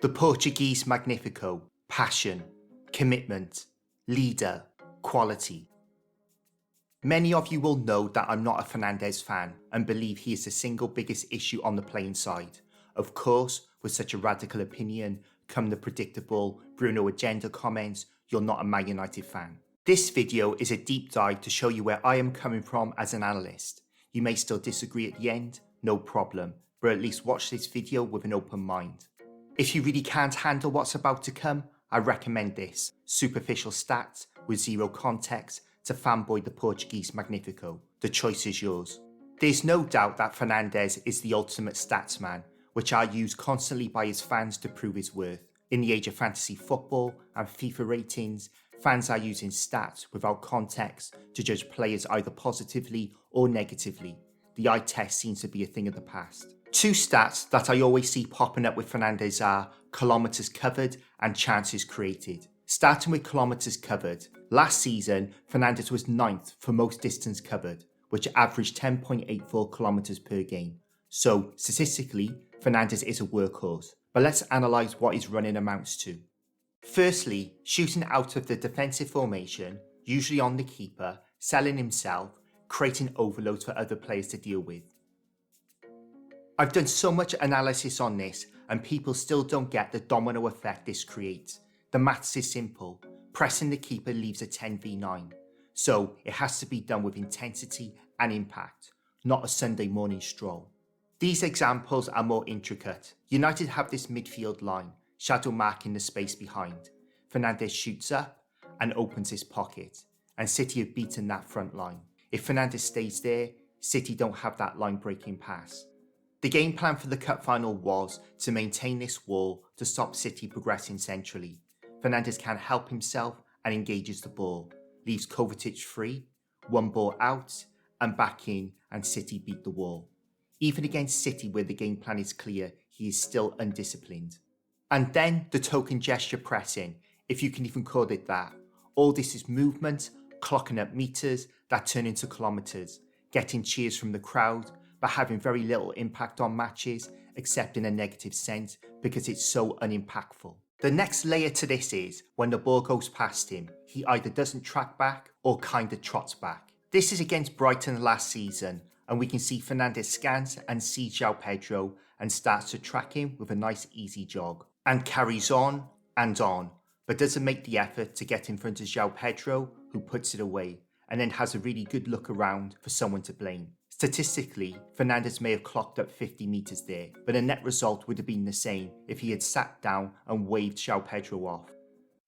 The Portuguese Magnifico, passion, commitment, leader, quality. Many of you will know that I'm not a Fernandes fan and believe he is the single biggest issue on the playing side. Of course, with such a radical opinion come the predictable Bruno agenda comments, you're not a Man United fan. This video is a deep dive to show you where I am coming from as an analyst. You may still disagree at the end, no problem, but at least watch this video with an open mind. If you really can't handle what's about to come, I recommend this. Superficial stats with zero context to fanboy the Portuguese Magnifico. The choice is yours. There's no doubt that Fernandes is the ultimate stats man, which are used constantly by his fans to prove his worth. In the age of fantasy football and FIFA ratings, fans are using stats without context to judge players either positively or negatively. The eye test seems to be a thing of the past. Two stats that I always see popping up with Fernandes are kilometres covered and chances created. Starting with kilometres covered, last season Fernandes was 9th for most distance covered, which averaged 10.84 kilometres per game. So statistically, Fernandes is a workhorse. But let's analyse what his running amounts to. Firstly, shooting out of the defensive formation, usually on the keeper, selling himself, creating overloads for other players to deal with. I've done so much analysis on this and people still don't get the domino effect this creates. The maths is simple. Pressing the keeper leaves a 10v9. So it has to be done with intensity and impact, not a Sunday morning stroll. These examples are more intricate. United have this midfield line, shadow marking the space behind. Fernandes shoots up and opens his pocket, and City have beaten that front line. If Fernandes stays there, City don't have that line-breaking pass. The game plan for the cup final was to maintain this wall to stop City progressing centrally. Fernandes can help himself and engages the ball, leaves Kovacic free, one ball out and back in, and City beat the wall. Even against City where the game plan is clear, he is still undisciplined. And then the token gesture pressing, if you can even call it that. All this is movement, clocking up meters that turn into kilometres, getting cheers from the crowd, but having very little impact on matches, except in a negative sense because it's so unimpactful. The next layer to this is, when the ball goes past him, he either doesn't track back or kinda trots back. This is against Brighton last season, and we can see Fernandes scans and sees João Pedro and starts to track him with a nice easy jog. And carries on, but doesn't make the effort to get in front of João Pedro, who puts it away, and then has a really good look around for someone to blame. Statistically, Fernandes may have clocked up 50 metres there, but the net result would have been the same if he had sat down and waved João Pedro off.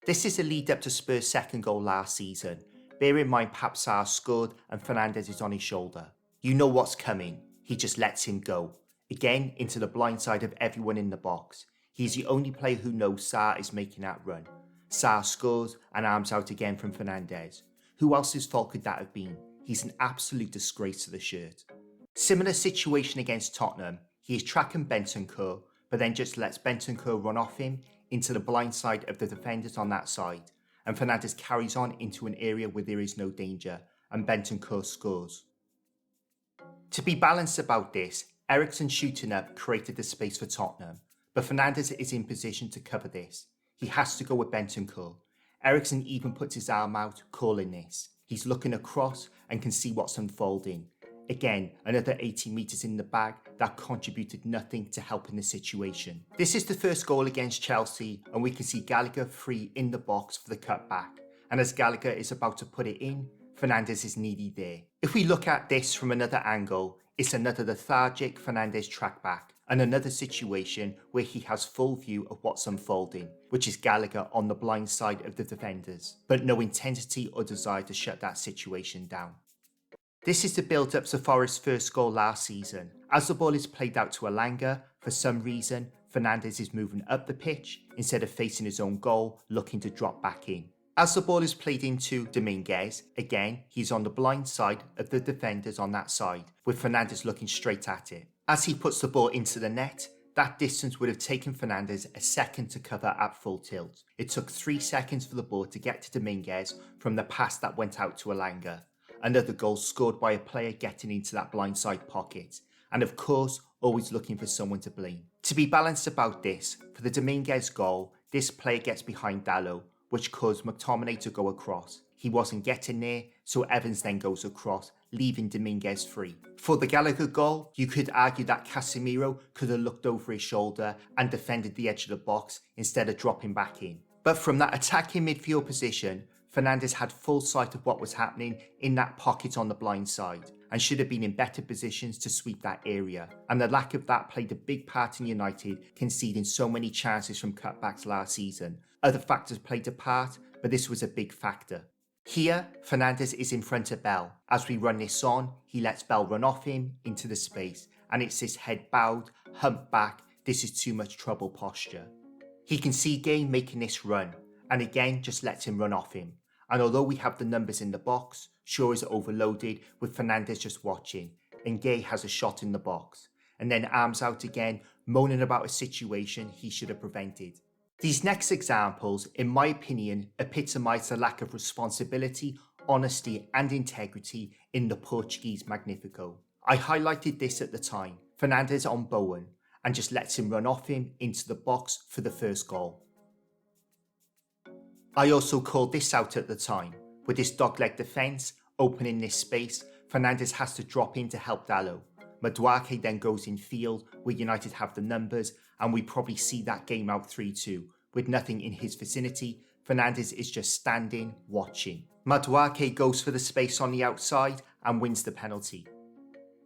This is the lead up to Spurs' second goal last season. Bear in mind Pap Sarr scored and Fernandes is on his shoulder. You know what's coming, he just lets him go. Again, into the blind side of everyone in the box. He's the only player who knows Sarr is making that run. Sarr scores and arms out again from Fernandes. Who else's fault could that have been? He's an absolute disgrace to the shirt. Similar situation against Tottenham. He is tracking Bentancur, but then just lets Bentancur run off him into the blind side of the defenders on that side. And Fernandes carries on into an area where there is no danger, and Bentancur scores. To be balanced about this, Eriksen shooting up created the space for Tottenham, but Fernandes is in position to cover this. He has to go with Bentancur. Eriksen even puts his arm out, calling this. He's looking across and can see what's unfolding. Again, another 80 metres in the bag that contributed nothing to helping the situation. This is the first goal against Chelsea, and we can see Gallagher free in the box for the cutback. And as Gallagher is about to put it in, Fernandes is nearly there. If we look at this from another angle, it's another lethargic Fernandes trackback, and another situation where he has full view of what's unfolding, which is Gallagher on the blind side of the defenders, but no intensity or desire to shut that situation down. This is the build-up to Forest's first goal last season. As the ball is played out to Elanga, for some reason, Fernandes is moving up the pitch instead of facing his own goal, looking to drop back in. As the ball is played into Dominguez, again, he's on the blind side of the defenders on that side, with Fernandes looking straight at it. As he puts the ball into the net, that distance would have taken Fernandes a second to cover at full tilt. It took 3 seconds for the ball to get to Dominguez from the pass that went out to Elanga. Another goal scored by a player getting into that blindside pocket. And of course, always looking for someone to blame. To be balanced about this, for the Dominguez goal, this player gets behind Dalot, which caused McTominay to go across. He wasn't getting there, so Evans then goes across, leaving Dominguez free. For the Gallagher goal, you could argue that Casemiro could have looked over his shoulder and defended the edge of the box instead of dropping back in. But from that attacking midfield position, Fernandes had full sight of what was happening in that pocket on the blind side and should have been in better positions to sweep that area. And the lack of that played a big part in United conceding so many chances from cutbacks last season. Other factors played a part, but this was a big factor. Here, Fernandes is in front of Bell. As we run this on, he lets Bell run off him into the space, and it's this head bowed, humped back, this is too much trouble posture. He can see Gay making this run, and again just lets him run off him. And although we have the numbers in the box, Shaw is overloaded with Fernandes just watching, and Gay has a shot in the box, and then arms out again, moaning about a situation he should have prevented. These next examples, in my opinion, epitomise the lack of responsibility, honesty and integrity in the Portuguese Magnifico. I highlighted this at the time, Fernandes on Bowen, and just lets him run off him into the box for the first goal. I also called this out at the time. With this dogleg defence, opening this space, Fernandes has to drop in to help Dalot. Madueke then goes in field where United have the numbers, and we probably see that game out 3-2. With nothing in his vicinity, Fernandes is just standing, watching. Madueke goes for the space on the outside and wins the penalty.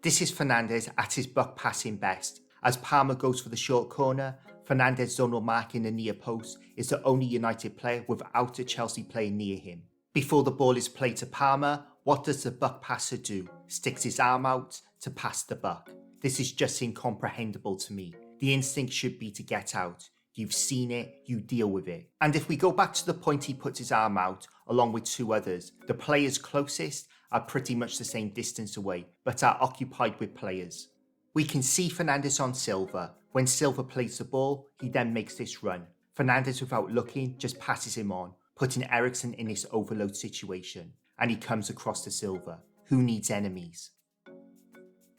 This is Fernandes at his buck passing best. As Palmer goes for the short corner, Fernandes' zonal mark in the near post is the only United player without a Chelsea player near him. Before the ball is played to Palmer, what does the buck passer do? Sticks his arm out to pass the buck. This is just incomprehensible to me. The instinct should be to get out. You've seen it, you deal with it. And if we go back to the point he puts his arm out, along with two others, the players closest are pretty much the same distance away, but are occupied with players. We can see Fernandes on Silva. When Silva plays the ball, he then makes this run. Fernandes, without looking, just passes him on, putting Eriksen in this overload situation. And he comes across to Silva. Who needs enemies?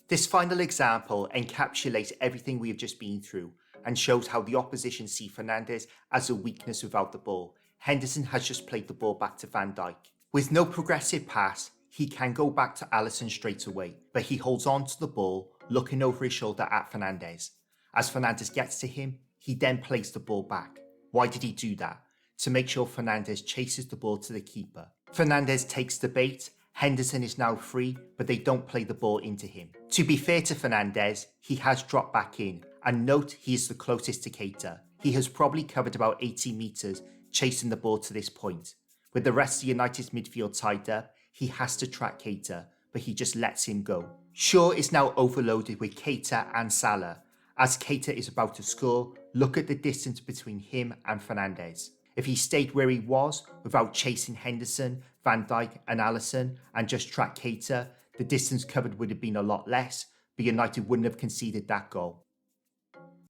This final example encapsulates everything we have just been through and shows how the opposition see Fernandes as a weakness without the ball. Henderson has just played the ball back to Van Dijk. With no progressive pass, he can go back to Alisson straight away, but he holds on to the ball, looking over his shoulder at Fernandes. As Fernandes gets to him, he then plays the ball back. Why did he do that? To make sure Fernandes chases the ball to the keeper. Fernandes takes the bait. Henderson is now free, but they don't play the ball into him. To be fair to Fernandes, he has dropped back in, and note he is the closest to Keita. He has probably covered about 80 metres chasing the ball to this point. With the rest of United's midfield tied up, he has to track Keita, but he just lets him go. Shaw is now overloaded with Keita and Salah. As Keita is about to score, look at the distance between him and Fernandes. If he stayed where he was, without chasing Henderson, Van Dijk and Alisson, and just tracked Keita, the distance covered would have been a lot less, but United wouldn't have conceded that goal.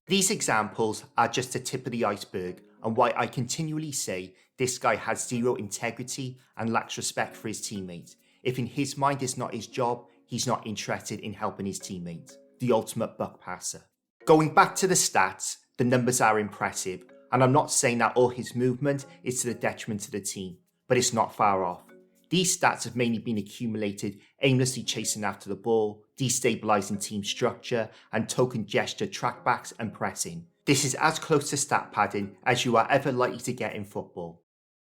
These examples are just the tip of the iceberg, and why I continually say this guy has zero integrity and lacks respect for his teammates. If in his mind it's not his job, he's not interested in helping his teammates. The ultimate buck passer. Going back to the stats, the numbers are impressive, and I'm not saying that all his movement is to the detriment of the team, but it's not far off. These stats have mainly been accumulated aimlessly chasing after the ball, destabilising team structure, and token gesture trackbacks and pressing. This is as close to stat padding as you are ever likely to get in football.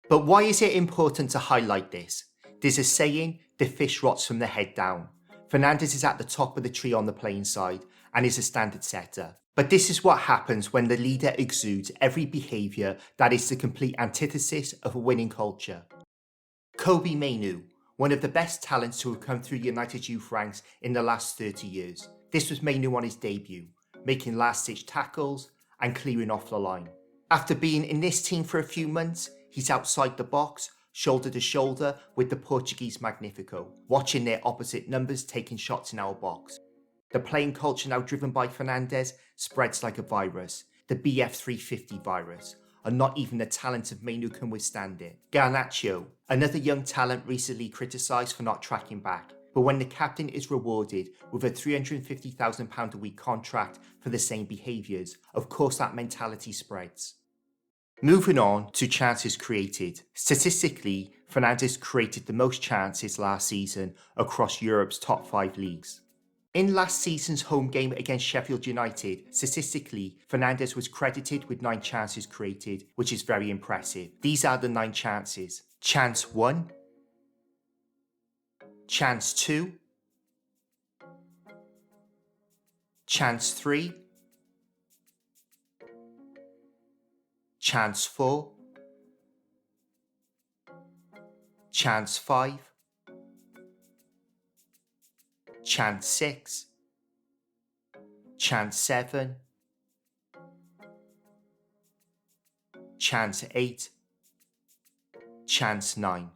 But why is it important to highlight this? There's a saying, the fish rots from the head down. Fernandes is at the top of the tree on the playing side and is a standard setter. But this is what happens when the leader exudes every behaviour that is the complete antithesis of a winning culture. Kobbie Mainoo, one of the best talents to have come through United's youth ranks in the last 30 years. This was Mainoo on his debut, making last-ditch tackles and clearing off the line. After being in this team for a few months, he's outside the box, shoulder to shoulder with the Portuguese Magnifico, watching their opposite numbers taking shots in our box. The playing culture now driven by Fernandes spreads like a virus, the BF350 virus, and not even the talent of Mainoo can withstand it. Garnacho, another young talent recently criticised for not tracking back. But when the captain is rewarded with a £350,000 a week contract for the same behaviours, of course that mentality spreads. Moving on to chances created. Statistically, Fernandes created the most chances last season across Europe's top 5 leagues. In last season's home game against Sheffield United, statistically, Fernandes was credited with 9 chances created, which is very impressive. These are the 9 chances. Chance 1, Chance 2, Chance 3, Chance 4, Chance 5, Chance 6, Chance 7, Chance 8, Chance 9.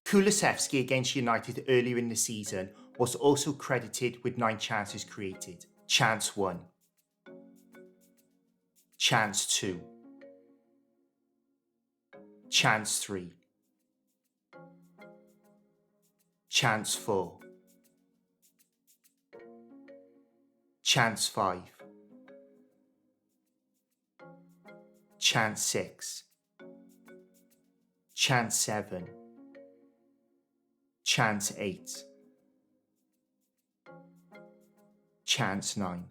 Kulusevski against United earlier in the season was also credited with 9 chances created. Chance 1, Chance 2, Chance 3, Chance 4, Chance 5, Chance 6, Chance 7, Chance 8, Chance 9.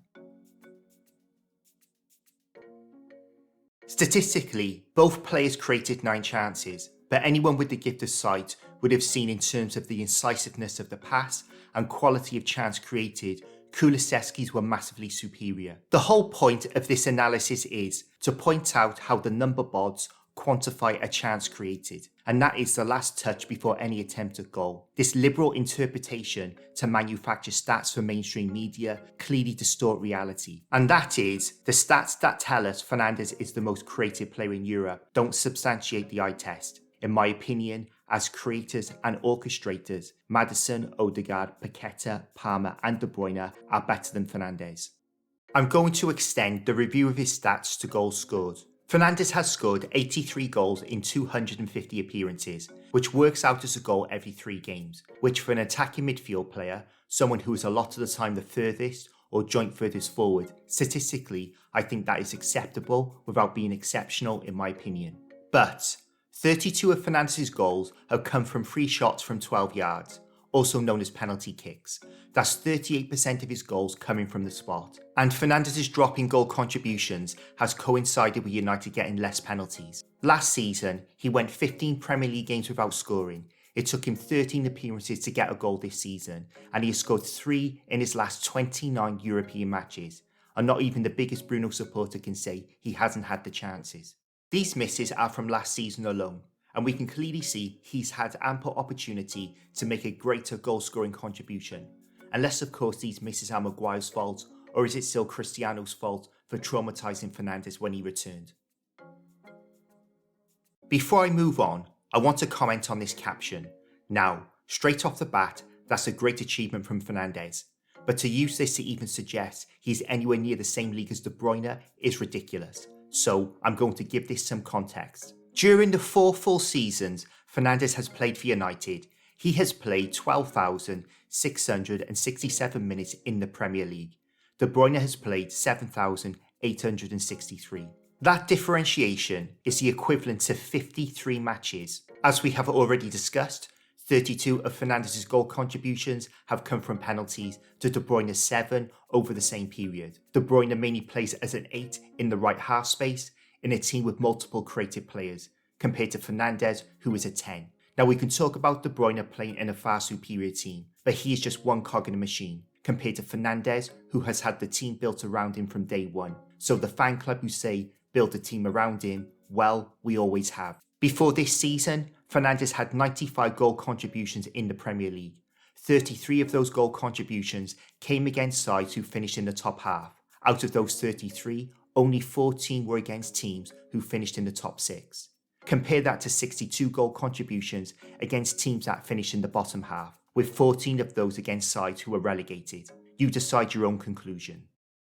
Statistically, both players created 9 chances, but anyone with the gift of sight would have seen in terms of the incisiveness of the pass and quality of chance created, Kulusevski's were massively superior. The whole point of this analysis is to point out how the number bods quantify a chance created, and that is the last touch before any attempt at goal. This liberal interpretation to manufacture stats for mainstream media clearly distort reality, and that is, the stats that tell us Fernandes is the most creative player in Europe don't substantiate the eye test. In my opinion, as creators and orchestrators, Maddison, Odegaard, Paqueta, Palmer and De Bruyne are better than Fernandes. I'm going to extend the review of his stats to goals scored. Fernandes has scored 83 goals in 250 appearances, which works out as a goal every 3 games, which for an attacking midfield player, someone who is a lot of the time the furthest or joint furthest forward, statistically, I think that is acceptable without being exceptional in my opinion. But 32 of Fernandes' goals have come from free shots from 12 yards, also known as penalty kicks. That's 38% of his goals coming from the spot. And Fernandes' drop in goal contributions has coincided with United getting less penalties. Last season, he went 15 Premier League games without scoring. It took him 13 appearances to get a goal this season, and he has scored 3 in his last 29 European matches. And not even the biggest Bruno supporter can say he hasn't had the chances. These misses are from last season alone, and we can clearly see he's had ample opportunity to make a greater goal-scoring contribution. Unless of course these misses are Maguire's fault, or is it still Cristiano's fault for traumatising Fernandes when he returned? Before I move on, I want to comment on this caption. Now, straight off the bat, that's a great achievement from Fernandes, but to use this to even suggest he's anywhere near the same league as De Bruyne is ridiculous. So I'm going to give this some context. During the 4 full seasons Fernandes has played for United, he has played 12,667 minutes in the Premier League. De Bruyne has played 7,863. That differentiation is the equivalent to 53 matches. As we have already discussed, 32 of Fernandes' goal contributions have come from penalties to De Bruyne's 7 over the same period. De Bruyne mainly plays as an 8 in the right half space in a team with multiple creative players, compared to Fernandes, who is a 10. Now we can talk about De Bruyne playing in a far superior team, but he is just one cog in a machine, compared to Fernandes, who has had the team built around him from day one. So the fan club who say, build a team around him, well, we always have. Before this season, Fernandes had 95 goal contributions in the Premier League. 33 of those goal contributions came against sides who finished in the top half. Out of those 33, only 14 were against teams who finished in the top 6. Compare that to 62 goal contributions against teams that finished in the bottom half, with 14 of those against sides who were relegated. You decide your own conclusion.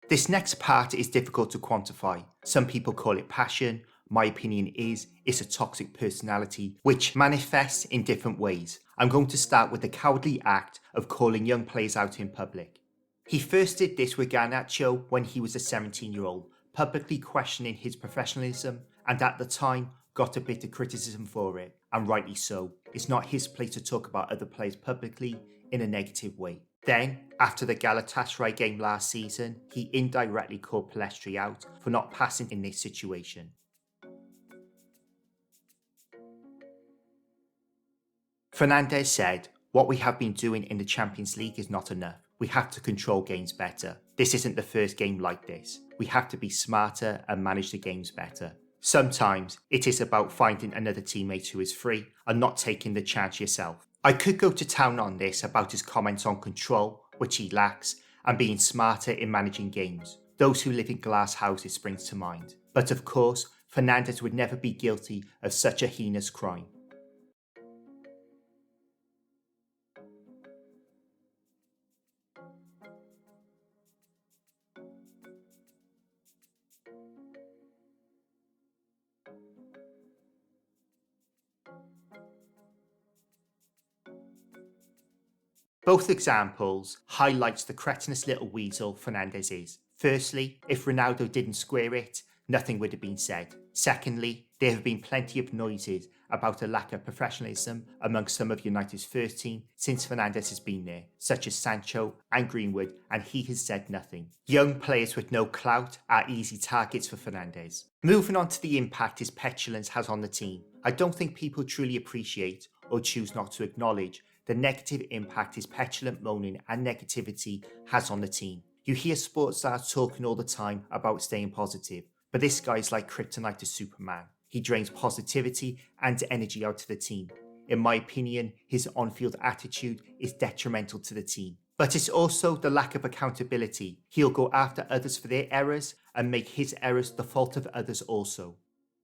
This next part is difficult to quantify. Some people call it passion, My opinion is it's a toxic personality which manifests in different ways. I'm going to start with the cowardly act of calling young players out in public. He first did this with Garnacho when he was a 17-year-old, publicly questioning his professionalism, and at the time got a bit of criticism for it, and rightly so. It's not his place to talk about other players publicly in a negative way. Then, after the Galatasaray game last season, he indirectly called Pellistri out for not passing in this situation. Fernandes said, "What we have been doing in the Champions League is not enough. We have to control games better. This isn't the first game like this. We have to be smarter and manage the games better. Sometimes it is about finding another teammate who is free and not taking the chance yourself." I could go to town on this about his comments on control, which he lacks, and being smarter in managing games. Those who live in glass houses springs to mind. But of course, Fernandes would never be guilty of such a heinous crime. Both examples highlights the cretinous little weasel Fernandes is. Firstly, if Ronaldo didn't square it, nothing would have been said. Secondly, there have been plenty of noises about a lack of professionalism amongst some of United's first team since Fernandes has been there, such as Sancho and Greenwood, and he has said nothing. Young players with no clout are easy targets for Fernandes. Moving on to the impact his petulance has on the team, I don't think people truly appreciate or choose not to acknowledge the negative impact his petulant moaning and negativity has on the team. You hear sports stars talking all the time about staying positive, but this guy is like kryptonite to Superman. He drains positivity and energy out of the team. In my opinion, his on-field attitude is detrimental to the team. But it's also the lack of accountability. He'll go after others for their errors and make his errors the fault of others also.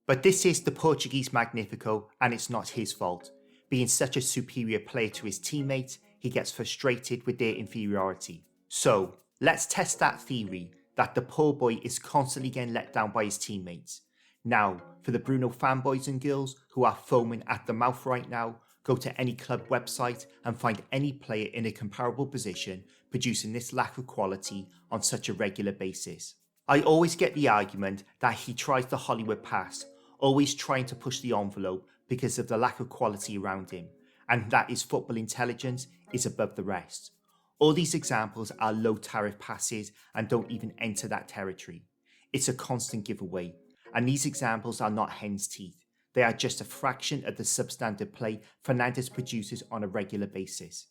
But this is the Portuguese Magnifico, and it's not his fault. Being such a superior player to his teammates, he gets frustrated with their inferiority. So, let's test that theory that the poor boy is constantly getting let down by his teammates. Now, for the Bruno fanboys and girls who are foaming at the mouth right now, go to any club website and find any player in a comparable position producing this lack of quality on such a regular basis. I always get the argument that he tries the Hollywood pass, always trying to push the envelope because of the lack of quality around him, and that his football intelligence is above the rest. All these examples are low tariff passes and don't even enter that territory. It's a constant giveaway, and these examples are not hen's teeth. They are just a fraction of the substandard play Fernandes produces on a regular basis.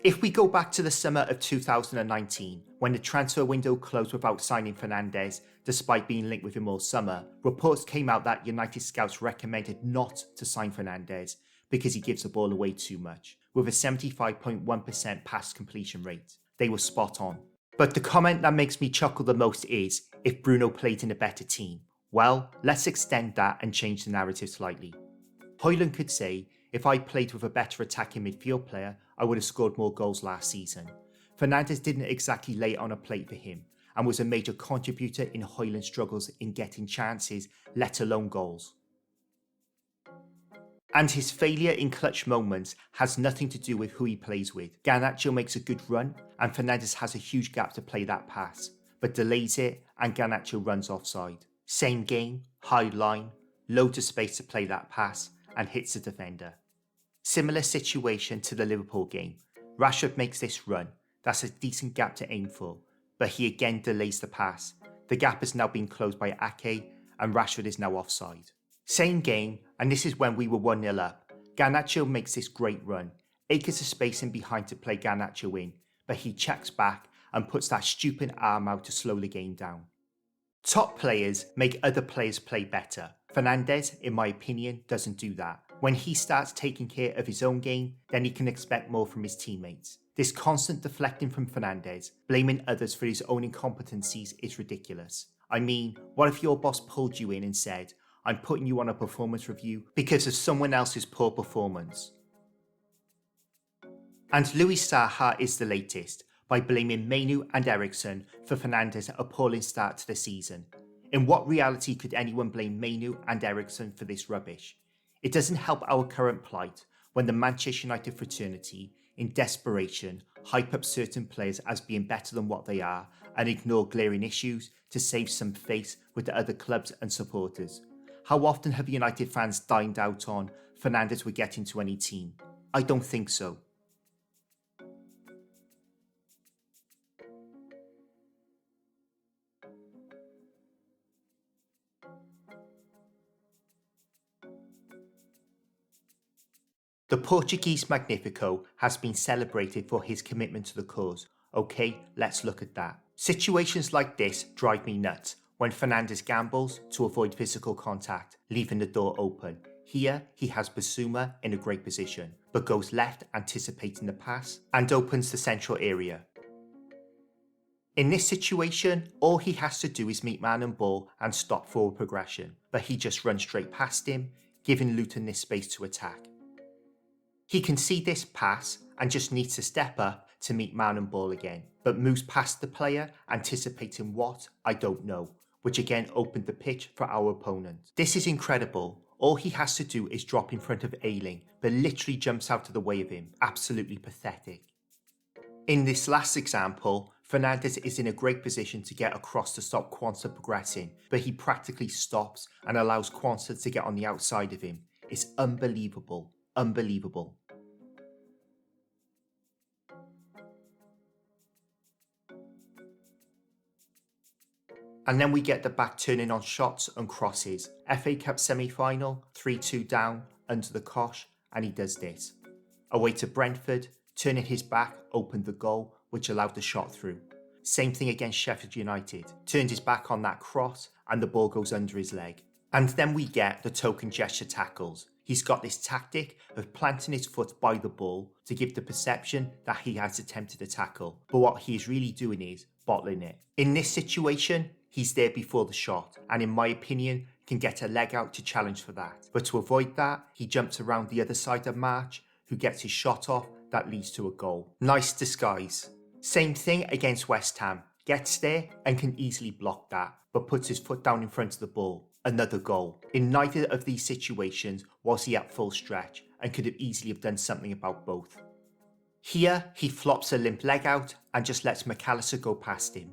If we go back to the summer of 2019, when the transfer window closed without signing Fernandes, despite being linked with him all summer, reports came out that United scouts recommended not to sign Fernandes because he gives the ball away too much, with a 75.1% pass completion rate. They were spot on. But the comment that makes me chuckle the most is, if Bruno played in a better team. Well, let's extend that and change the narrative slightly. Højlund could say, if I played with a better attacking midfield player, I would have scored more goals last season. Fernandes didn't exactly lay it on a plate for him, and was a major contributor in Højlund's struggles in getting chances, let alone goals. And his failure in clutch moments has nothing to do with who he plays with. Garnacho makes a good run, and Fernandes has a huge gap to play that pass, but delays it and Garnacho runs offside. Same game, high line, loads of space to play that pass, and hits the defender. Similar situation to the Liverpool game. Rashford makes this run. That's a decent gap to aim for, but he again delays the pass. The gap has now been closed by Ake, and Rashford is now offside. Same game, and this is when we were 1-0 up. Garnacho makes this great run. Acres of space in behind to play Garnacho in, but he checks back and puts that stupid arm out to slow the game down. Top players make other players play better. Fernandes, in my opinion, doesn't do that. When he starts taking care of his own game, then he can expect more from his teammates. This constant deflecting from Fernandes, blaming others for his own incompetencies is ridiculous. I mean, what if your boss pulled you in and said, I'm putting you on a performance review because of someone else's poor performance? And Luis Saha is the latest, by blaming Mainu and Eriksson for Fernandes' appalling start to the season. In what reality could anyone blame Mainu and Eriksson for this rubbish? It doesn't help our current plight when the Manchester United fraternity, in desperation, hype up certain players as being better than what they are and ignore glaring issues to save some face with the other clubs and supporters. How often have United fans dined out on Fernandes would get into any team? I don't think so. The Portuguese Magnifico has been celebrated for his commitment to the cause. Okay, let's look at that. Situations like this drive me nuts when Fernandes gambles to avoid physical contact, leaving the door open. Here, he has Basuma in a great position, but goes left anticipating the pass and opens the central area. In this situation, all he has to do is meet man and ball and stop forward progression, but he just runs straight past him, giving Luton this space to attack. He can see this pass and just needs to step up to meet man and ball again, but moves past the player, anticipating what, I don't know, which again opened the pitch for our opponent. This is incredible. All he has to do is drop in front of Ayling, but literally jumps out of the way of him. Absolutely pathetic. In this last example, Fernandes is in a great position to get across to stop Quansah progressing, but he practically stops and allows Quansah to get on the outside of him. It's unbelievable. Unbelievable. And then we get the back turning on shots and crosses. FA Cup semi-final, 3-2 down, under the cosh, and he does this. Away to Brentford, turning his back, opened the goal, which allowed the shot through. Same thing against Sheffield United. Turned his back on that cross, and the ball goes under his leg. And then we get the token gesture tackles. He's got this tactic of planting his foot by the ball to give the perception that he has attempted a tackle. But what he is really doing is bottling it. In this situation, he's there before the shot, and in my opinion, can get a leg out to challenge for that. But to avoid that, he jumps around the other side of March, who gets his shot off that leads to a goal. Nice disguise. Same thing against West Ham. Gets there and can easily block that, but puts his foot down in front of the ball. Another goal. In neither of these situations was he at full stretch and could have easily have done something about both. Here, he flops a limp leg out and just lets McAllister go past him.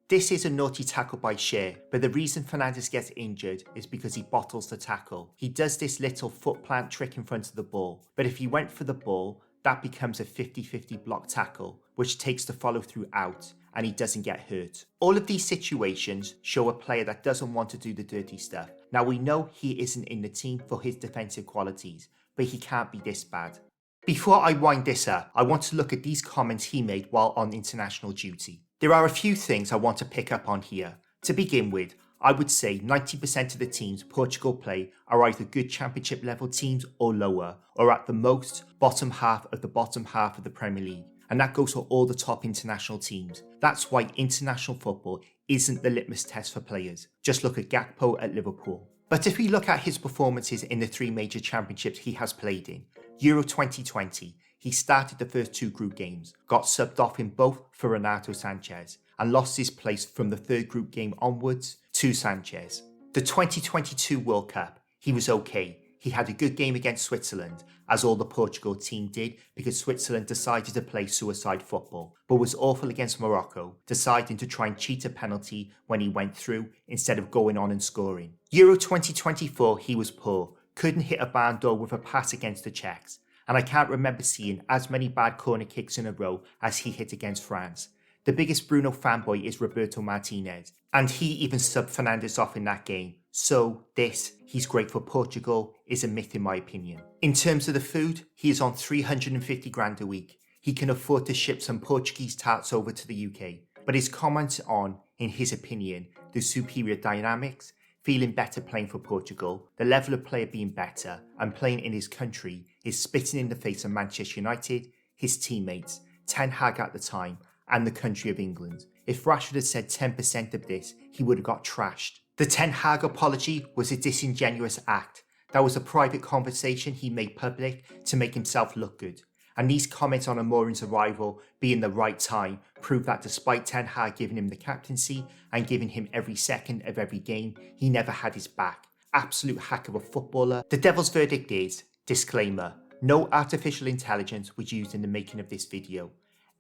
This is a naughty tackle by Shea, but the reason Fernandes gets injured is because he bottles the tackle. He does this little foot plant trick in front of the ball, but if he went for the ball, that becomes a 50-50 block tackle, which takes the follow through out, and he doesn't get hurt. All of these situations show a player that doesn't want to do the dirty stuff. Now we know he isn't in the team for his defensive qualities, but he can't be this bad. Before I wind this up, I want to look at these comments he made while on international duty. There are a few things I want to pick up on here. To begin with, I would say 90% of the teams Portugal play are either good championship level teams or lower, or at the most, bottom half of the Premier League. And that goes for all the top international teams. That's why international football isn't the litmus test for players. Just look at Gakpo at Liverpool. But if we look at his performances in the three major championships he has played in, Euro 2020, he started the first two group games, got subbed off in both for Renato Sanchez, and lost his place from the third group game onwards to Sanchez. The 2022 World Cup, he was okay. He had a good game against Switzerland, as all the Portugal team did because Switzerland decided to play suicide football, but was awful against Morocco, deciding to try and cheat a penalty when he went through instead of going on and scoring. Euro 2024, he was poor, couldn't hit a barn door with a pass against the Czechs, and I can't remember seeing as many bad corner kicks in a row as he hit against France. The biggest Bruno fanboy is Roberto Martinez, and he even subbed Fernandes off in that game. So he's great for Portugal, is a myth in my opinion. In terms of the food, he is on 350 grand a week. He can afford to ship some Portuguese tarts over to the UK. But his comments on, in his opinion, the superior dynamics, feeling better playing for Portugal, the level of player being better, and playing in his country is spitting in the face of Manchester United, his teammates, Ten Hag at the time, and the country of England. If Rashford had said 10% of this, he would have got trashed. The Ten Hag apology was a disingenuous act. That was a private conversation he made public to make himself look good. And these comments on Amorim's arrival being the right time prove that despite Ten Hag giving him the captaincy and giving him every second of every game, he never had his back. Absolute hack of a footballer. The devil's verdict is, disclaimer, no artificial intelligence was used in the making of this video.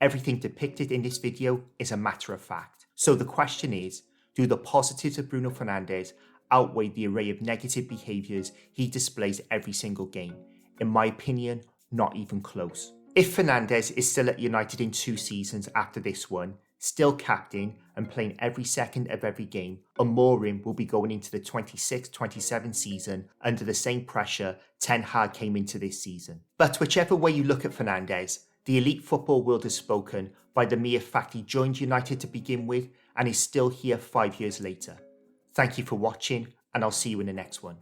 Everything depicted in this video is a matter of fact. So the question is, do the positives of Bruno Fernandes outweigh the array of negative behaviours he displays every single game? In my opinion, not even close. If Fernandes is still at United in 2 seasons after this one, still captain and playing every second of every game, Amorim will be going into the 26-27 season under the same pressure Ten Hag came into this season. But whichever way you look at Fernandes, the elite football world has spoken by the mere fact he joined United to begin with and is still here 5 years later. Thank you for watching, and I'll see you in the next one.